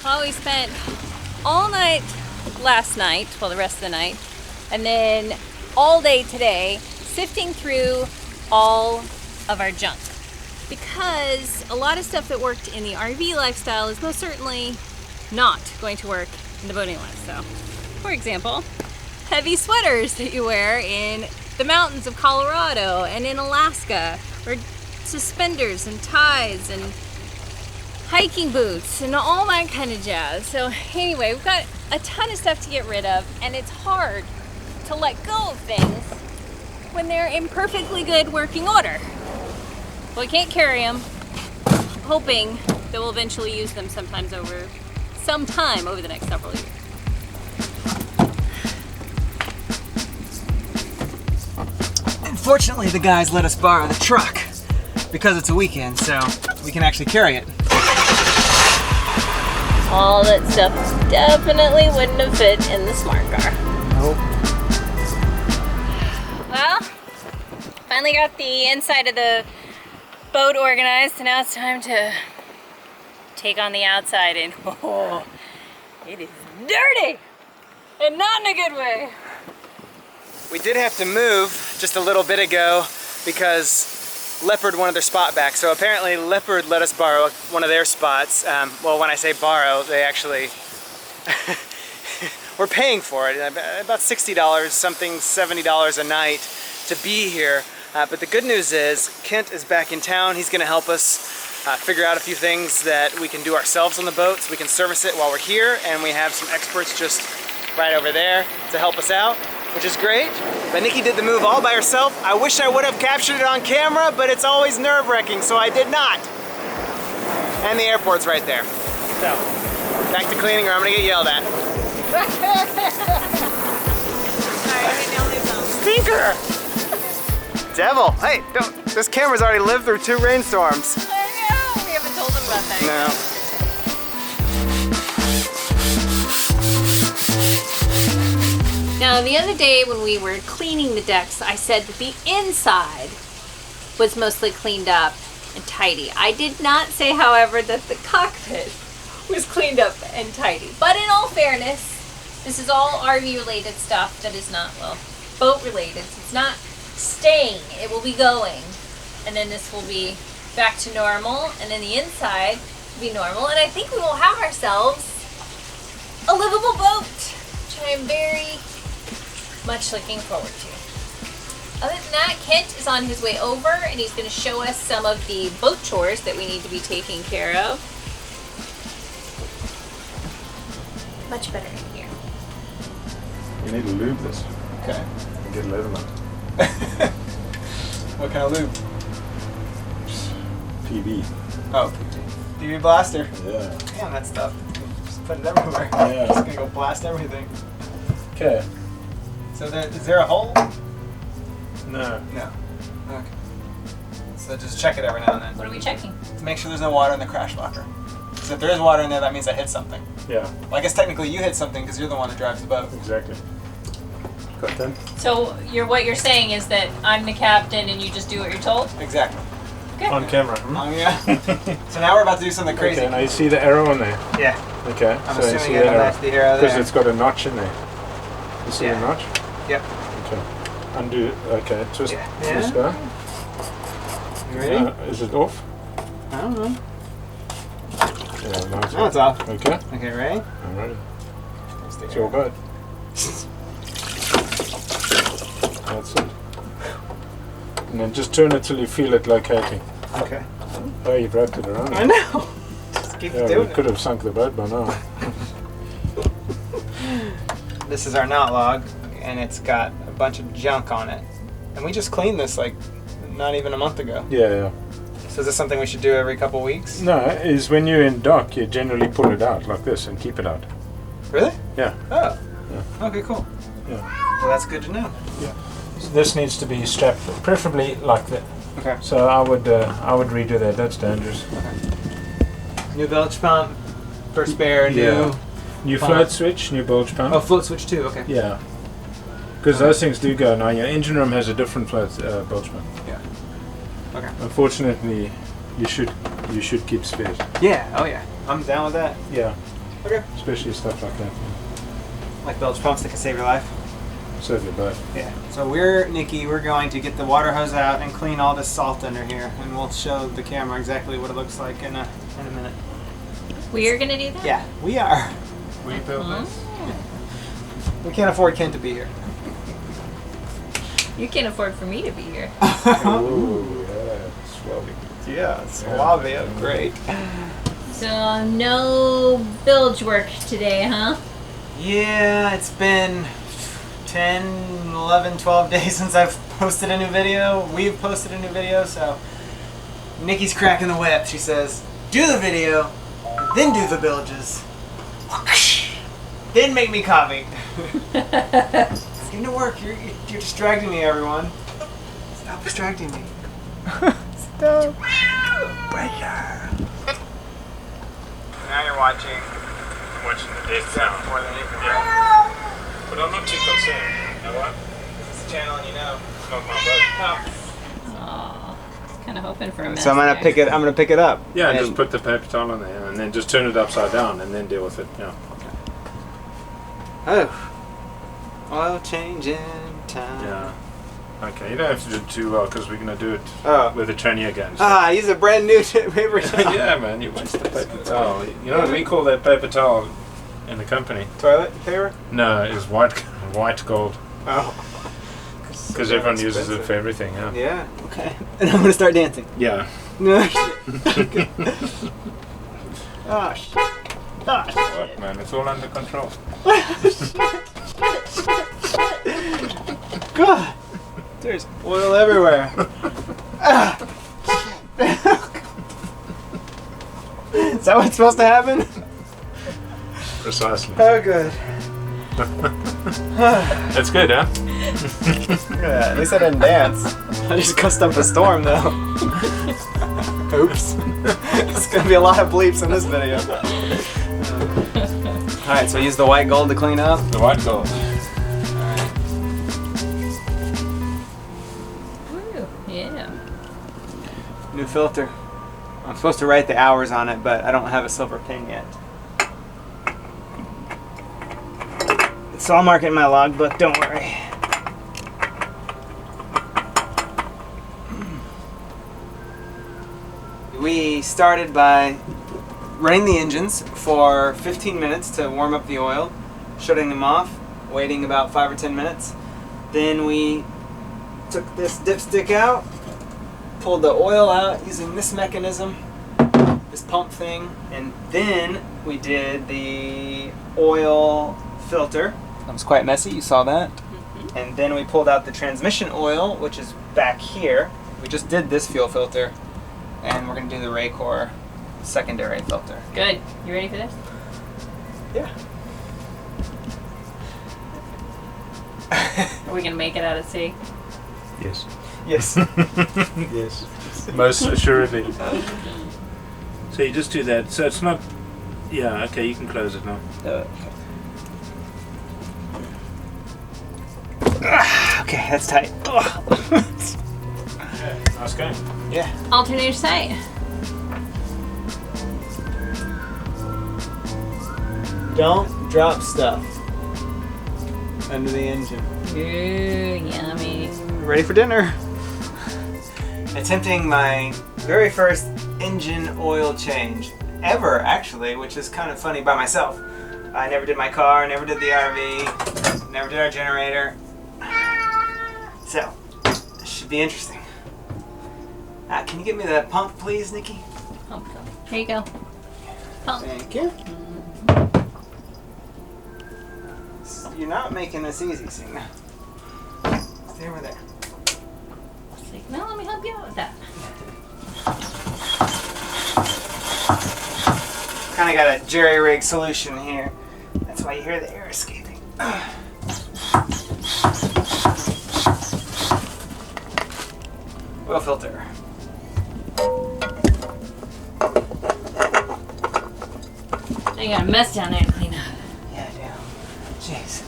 Well, we spent all night last night, well, the rest of the night, and then all day today sifting through all of our junk, because a lot of stuff that worked in the RV lifestyle is most certainly not going to work in the boating life. So, for example, heavy sweaters that you wear in the mountains of Colorado and in Alaska, or suspenders and ties and hiking boots and all that kind of jazz. So anyway, we've got a ton of stuff to get rid of, and it's hard to let go of things when they're in perfectly good working order. Well, we can't carry them, hoping that we'll eventually use them sometime over the next several years. Unfortunately, the guys let us borrow the truck because it's a weekend, so we can actually carry it. All that stuff definitely wouldn't have fit in the smart car. Nope. Well, finally got the inside of the boat organized, and now it's time to take on the outside, and oh, it is dirty, and not in a good way. We did have to move just a little bit ago because Leopard wanted their spot back. So apparently Leopard let us borrow one of their spots. Well, when I say borrow, they actually we're paying for it. About $60, something $70 a night to be here. But the good news is Kent is back in town. He's going to help us figure out a few things that we can do ourselves on the boat, so we can service it while we're here. And we have some experts just right over there to help us out, which is great. But Nikki did the move all by herself. I wish I would have captured it on camera, but it's always nerve-wracking, so I did not. And the airport's right there. So, back to cleaning or I'm gonna get yelled at. Stinker! Devil! Hey, don't, this camera's already lived through 2 rainstorms. I know, we haven't told them about that. No. Now, the other day when we were cleaning the decks, I said that the inside was mostly cleaned up and tidy. I did not say, however, that the cockpit was cleaned up and tidy. But in all fairness, this is all RV-related stuff that is not, well, boat-related. So it's not staying. It will be going. And then this will be back to normal. And then the inside will be normal. And I think we will have ourselves a livable boat, which I am very much looking forward to. Other than that, Kent is on his way over, and he's going to show us some of the boat chores that we need to be taking care of. Much better in here. You need to lube this. Okay. And get leatherman. What kind of lube? PB. Oh, PB blaster. Yeah. Damn, that stuff. Just put it everywhere. Yeah. Just gonna go blast everything. Okay. So is there a hole? No. No. Okay. So just check it every now and then. What are we checking? To make sure there's no water in the crash locker. So if there is water in there, that means I hit something. Yeah. Well, I guess technically you hit something because you're the one that drives the boat. Exactly. Got them? So what you're saying is that I'm the captain and you just do what you're told? Exactly. Okay. On camera. Oh yeah. So now we're about to do something crazy. Okay, now you see the arrow on there? Yeah. Okay. I'm so you assuming see you have the arrow there. because it's got a notch in there. You see Yeah. the notch? Yep. Okay. Undo. Okay. Twist. Yeah. Twist that. You ready? Is it off? I don't know. Yeah, no, it's Oh, it's off. Okay. Okay, ready? I'm ready. Stick It's it your out. boat. That's it. And then just turn it till you feel it locating. Okay. Oh, you've wrapped it around. I know. Just keep Yeah, doing we could have sunk the boat by now. This is our knot log, and it's got a bunch of junk on it. And we just cleaned this like not even a month ago. Yeah, yeah. So is this something we should do every couple weeks? No, is when you're in dock, you generally pull it out like this and keep it out. Really? Yeah. Oh. Yeah. Okay, cool. Yeah. Well, that's good to know. Yeah. So this needs to be strapped, preferably like that. Okay. So I would redo that. That's dangerous. Okay. New bilge pump, first spare, Yeah. New pump. float switch, new bilge pump. Oh, float switch too. Okay. Yeah. Because those things do go. Now your engine room has a different float bilge pump. Yeah. Okay. Unfortunately, you should keep spares. Yeah. Oh yeah. I'm down with that. Yeah. Okay. Especially stuff like that. Like bilge pumps that can save your life. Save your butt. Yeah. So Nikki, we're going to get the water hose out and clean all this salt under here, and we'll show the camera exactly what it looks like in a minute. We're gonna do that? Yeah, we are. We built this. We can't afford Ken to be here. You can't afford for me to be here. Ooh, yeah. Swabby. Yeah, SWAB, great. So no bilge work today, huh? Yeah, it's been 10, 11, 12 days since I've posted a new video. We've posted a new video, so Nikki's cracking the whip. She says, do the video, then do the bilges, then make me coffee. It's getting to work. You're distracting me, everyone. Stop distracting me. Stop. Right here. Now you're watching. I'm watching the death Except more than anything. Yeah. But I'm not too concerned. You know what? It's a channel, and you know. It's not my boat. Aw, kind of hoping for a mess. So I'm gonna there. pick it. I'm gonna pick it up. Yeah, and just put the paper towel on there and then just turn it upside down and then deal with it. Yeah. Oh, oil change in time. Yeah. Okay, you don't have to do it too well because we're going to do it Oh. with a tranny again. So. Ah, use a brand new paper towel. Yeah, man, you waste the paper towel. You know what we call that paper towel in the company? Toilet paper? No, it's white gold. Oh. Because everyone uses it for everything, yeah. Yeah. Okay. And I'm gonna start dancing. Yeah. No shit. Oh shit. Oh shit. What, man? It's all under control. God. There's oil everywhere. Is that what's supposed to happen? Precisely. Oh, good. That's good, huh? Yeah, at least I didn't dance. I just cussed up a storm, though. Oops. There's gonna be a lot of bleeps in this video. Alright, so use the white gold to clean up. The white gold. Woo, yeah. New filter. I'm supposed to write the hours on it, but I don't have a silver pin yet. So I'll mark it in my logbook, don't worry. We started by running the engines for 15 minutes to warm up the oil, shutting them off, waiting about 5 or 10 minutes. Then we took this dipstick out, pulled the oil out using this mechanism, this pump thing, and then we did the oil filter. That was quite messy, you saw that. Mm-hmm. And then we pulled out the transmission oil, which is back here. We just did this fuel filter, and we're gonna do the RACOR secondary filter. Good. You ready for this? Yeah. Are we gonna make it out at sea? Yes. Yes. Yes. Most assuredly. So you just do that. So it's not... Yeah, okay, you can close it now. Okay, that's tight. Nice game. Yeah. Alternator site. Don't drop stuff under the engine. Ooh, yummy. Ready for dinner. Attempting my very first engine oil change ever, actually, which is kind of funny by myself. I never did my car, never did the RV, never did our generator. So, this should be interesting. Can you get me that pump, please, Nikki? Pump. Here you go. Pump. Thank you. You're not making this easy, Signa. Stay over there. Now let me help you out with that. Kind of got a jerry-rig solution here. That's why you hear the air escaping. Oil filter. You got a mess down there to clean up. Yeah, I do. Jeez.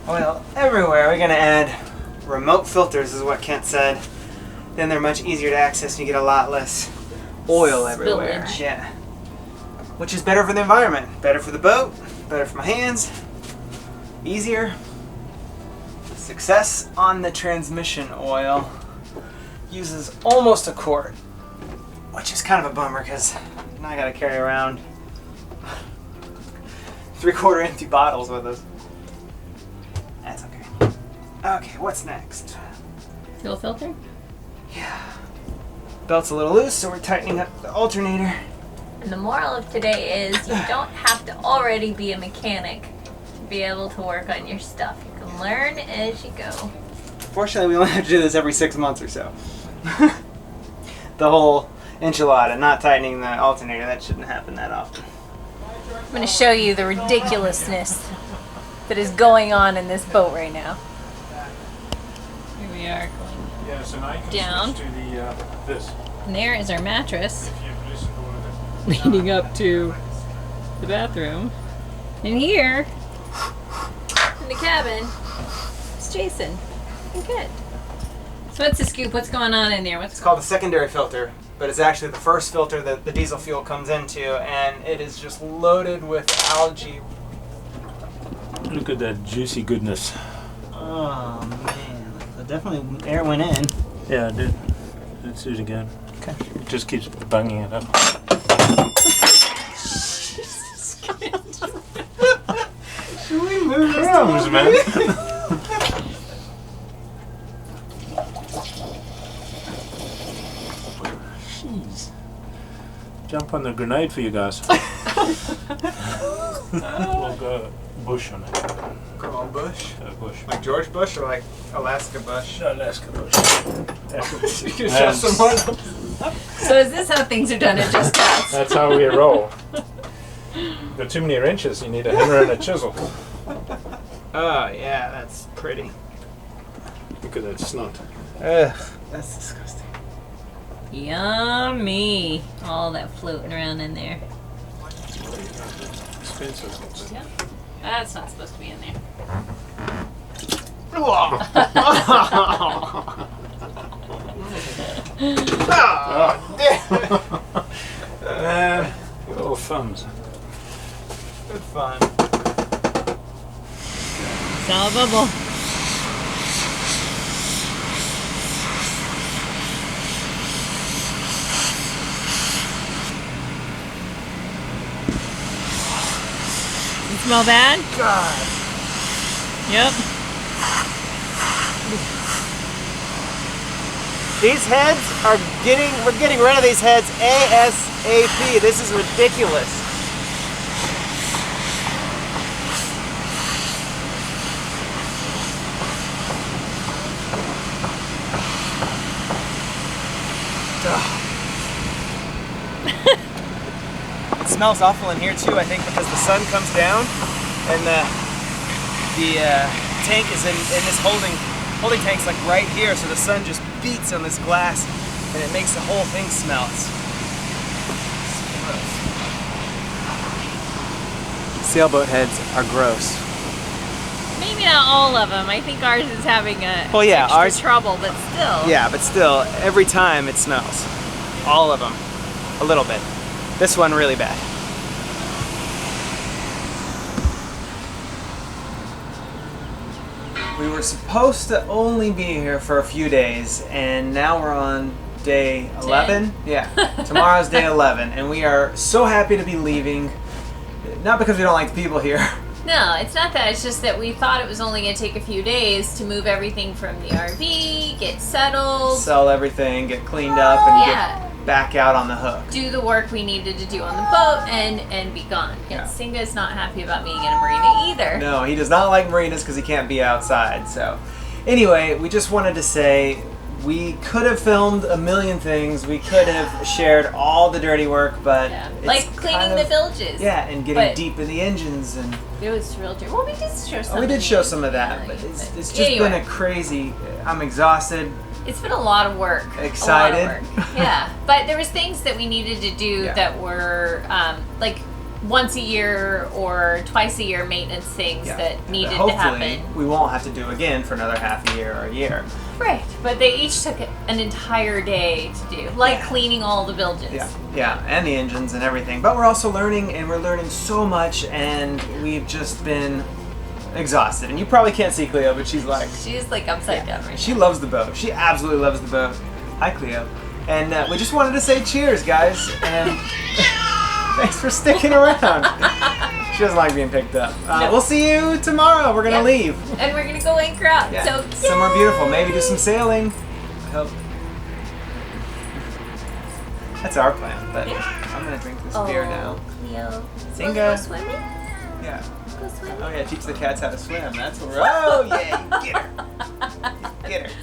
Oil everywhere. We're gonna add remote filters, is what Kent said. Then they're much easier to access and you get a lot less oil everywhere. Spillage. Yeah. which is better for the environment, better for the boat, better for my hands, easier. Success on the transmission oil uses almost a quart, which is kind of a bummer because now I gotta carry around 3/4 empty bottles with us. That's okay. Okay, what's next? Fuel filter? Yeah. Belt's a little loose, so we're tightening up the alternator. And the moral of today is you don't have to already be a mechanic to be able to work on your stuff. You can learn as you go. Fortunately, we only have to do this every 6 months or so. The whole enchilada, not tightening the alternator, that shouldn't happen that often. I'm going to show you the ridiculousness that is going on in this boat right now. Here we are going. Yeah, so now you can Down. switch to the this. And there is our mattress If you listen to one of the leading up to the bathroom. And here, in the cabin, it's Jason and Kit. So what's the scoop? What's going on in there? It's called the secondary filter, but it's actually the first filter that the diesel fuel comes into, and it is just loaded with algae. Look at that juicy goodness. Oh man, definitely air went in. Yeah, I did. Let's do it again. Okay. It just keeps banging it up. Should we move this Crumbs, man. Jeez. Jump on the grenade for you guys. We'll go bush on it. Come on, Bush. Bush. Like George Bush or like Alaska Bush? No, Alaska bush. You can show someone else. So is this how things are done at Just Cats? That's how we roll. Got too many wrenches. You need a hammer and a chisel. Oh yeah, that's pretty. Look at that snot. Ugh, that's disgusting. Yummy. All that floating around in there. Expensive. Yeah. That's not supposed to be in there. Man, your little thumbs. Good fun. It's all a bubble. You smell bad? God. Yep. These heads are we're getting rid of these heads ASAP. This is ridiculous. It smells awful in here too, I think, because the sun comes down and the tank is in this holding tank's like right here, so the sun just beats on this glass and it makes the whole thing smell. It's gross. Sailboat heads are gross. Maybe not all of them. I think ours is having a extra ours trouble, but still. Yeah, but still, every time it smells. All of them. A little bit. This one really bad. We were supposed to only be here for a few days, and now we're on day 11. Yeah, tomorrow's day 11, and we are so happy to be leaving. Not because we don't like the people here. No, it's not that. It's just that we thought it was only going to take a few days to move everything from the RV, get settled, Sell everything, get cleaned up, and get back out on the hook. do the work we needed to do on the boat, and be gone. Yeah. And Singa's not happy about being in a marina either. No, he does not like marinas because he can't be outside. So, anyway, we just wanted to say we could have filmed a million things. We could have shared all the dirty work, but Yeah. it's Like cleaning kind the of, bilges. Yeah, and getting But deep in the engines and. it was real dirty. Well, we did show some. We of did show these, some of that, yeah, but it's just anyway. been a crazy. I'm exhausted. It's been a lot of work. Excited. A lot of work. Yeah, but there was things that we needed to do Yeah. that were like once a year or twice a year maintenance things that needed to hopefully happen. we won't have to do again for another half a year or a year. Right, but they each took an entire day to do, like cleaning all the bilges. Yeah, and the engines and everything. But we're also learning, and we're learning so much, and we've just been exhausted. And you probably can't see Cleo, but she's like upside down right she loves the boat. She absolutely loves the boat. Hi, Cleo. And we just wanted to say cheers, guys, and thanks for sticking around. She doesn't like being picked up. No. We'll see you tomorrow. We're gonna leave. And we're gonna go anchor out. Yeah. So somewhere beautiful. Maybe do some sailing. I hope. That's our plan. But I'm gonna drink this beer now. Cleo. Singa. Go swimming? Yeah. Go swimming? Oh yeah, teach the cats how to swim. That's what we're. Oh yeah, get her. Get her.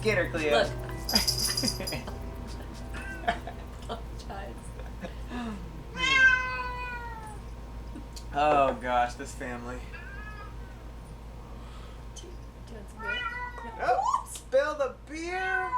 Get her, Cleo. Look. Oh gosh, this family. Oh, spill the beer.